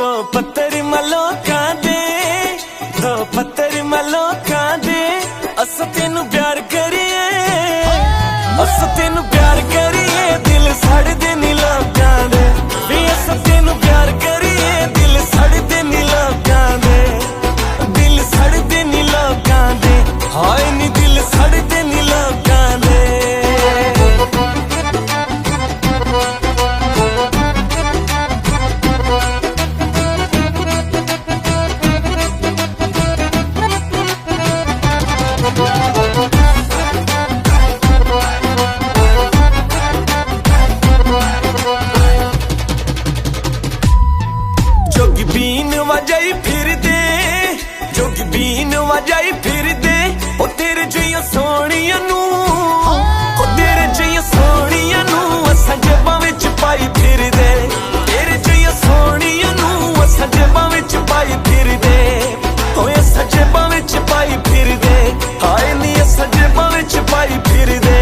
दो पत्थर मलोकां दे, दो पत्थर मलोकां दे, अस तेनू प्यार करिए, अस तेनू प्यार करिए, दिल सड़दे नी लोकां दे, वे अस तेनू प्यार करिए, दिल सड़दे नी लोकां दे, दिल सड़दे नी लोकां दे, हाय नी दिल सड़दे नी लोकां दे। जोगी बीन वजाई फिर दे, जोगी बीन वजाई फिर दे, ओ तेरे जिया सोनिया नू, ओ तेरे जिया सोनिया नू असां जेबां विच पाई फिर दे, तेरे जिया सोनिया नू असां जेबां विच पाई फिर दे, ओ असां जेबां विच पाई फिर दे, हाय नी असां जेबां विच पाई फिर दे।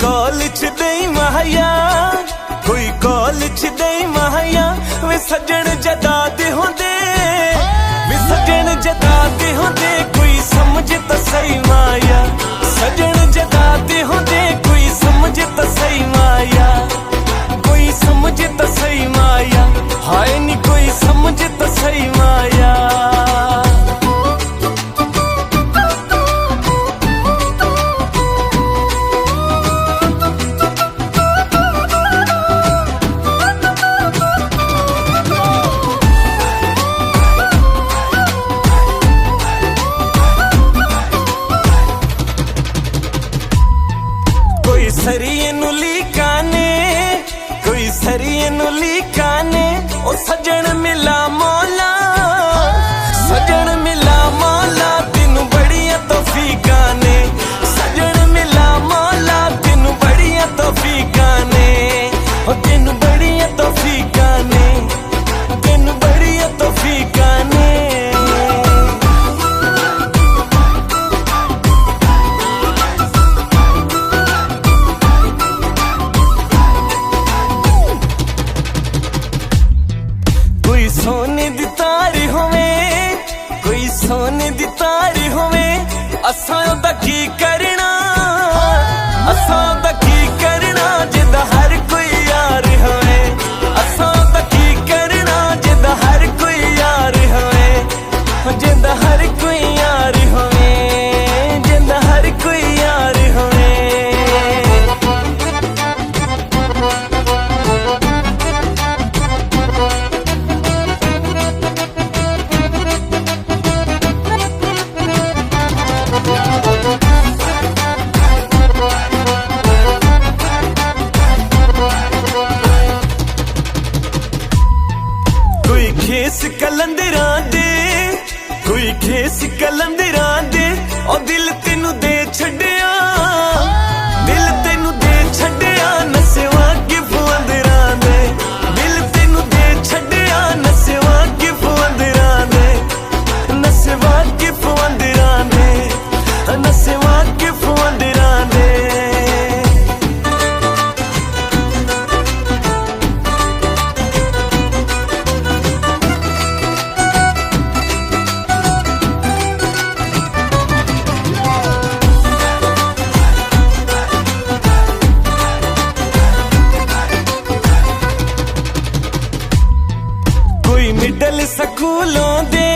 कॉलेज दे महाया, कोई कॉलेज दे महाया, वे सजन जदा दे होंदे, वे सजन जदा दे होंदे, कोई समझ तो सही माया, सजन जदा दे होंदे, कोई समझ तो सही माया, कोई समझ तो सही माया, हाय नी कोई समझ तो सही माया। कोई सरिये नू लीकाने, कोई सरिये नू लीकाने, ओ सजन मिला मौला, सजन मिला मौला, तेनू बड़िया तौफीका ने, सजन मिला मौला, तेनू बड़िया तौफीका ने, ओ तेनू बड़िया तौफीका ने, तेनू बड़िया तौफीका ने। कोई सोने दी तारी होवे, कोई सोने दी तारी होवे, असां ओदा की करना, असां ओदा की करना, जिदा हर कोई यार होवे, असां ओदा की करना, जिदा हर कोई यार होवे, जिदा हर कोई यार होवे, जिदा हर कोई यार होवे। कोई खेस कलंदरां दे, कोई खेस कलंदरां दे, ओ दिल तेनू दे छड्डिया, दिल तेनू दे छड्डिया, नसेवा गिफ अंदरां दे, दिल तेनू दे छड्डिया, नसेवा गिफ अंदरां दे, नसेवा गिफ अंदरां दे, नसेवा गिफ अंदरां दे। कोई मिडल स्कूलों दे,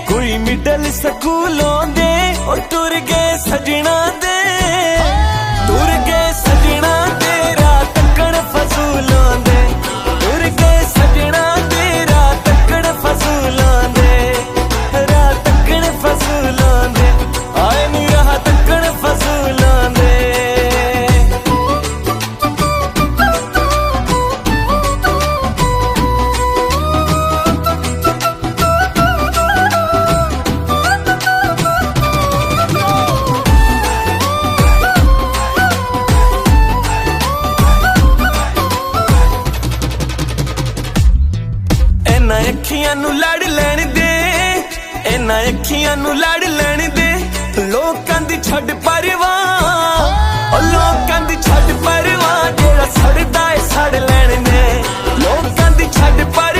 कोई मिडल स्कूलों दे, और टुर गए सजना दे, टुर गए सजना दे, रात तक्कड़ फसूलों दे, टुर गए सजना दे, रात तक्कड़ फसूलों दे, रात तक्कड़ फसूलों दे, आए नी रात तक्कड़ फसूलों दे। ਅੱਖੀਆਂ ਨੂੰ ਲੜ ਲੈਣ ਦੇ ਲੋਕਾਂ ਦੀ ਛੱਡ ਪਰਵਾਹ ਓ ਲੋਕਾਂ ਦੀ ਛੱਡ ਪਰਵਾਹ ਜਿਹੜਾ ਸੜਦਾ ਏ ਸੜ ਲੈਣ ਦੇ ਲੋਕਾਂ ਦੀ ਛੱਡ ਪਰ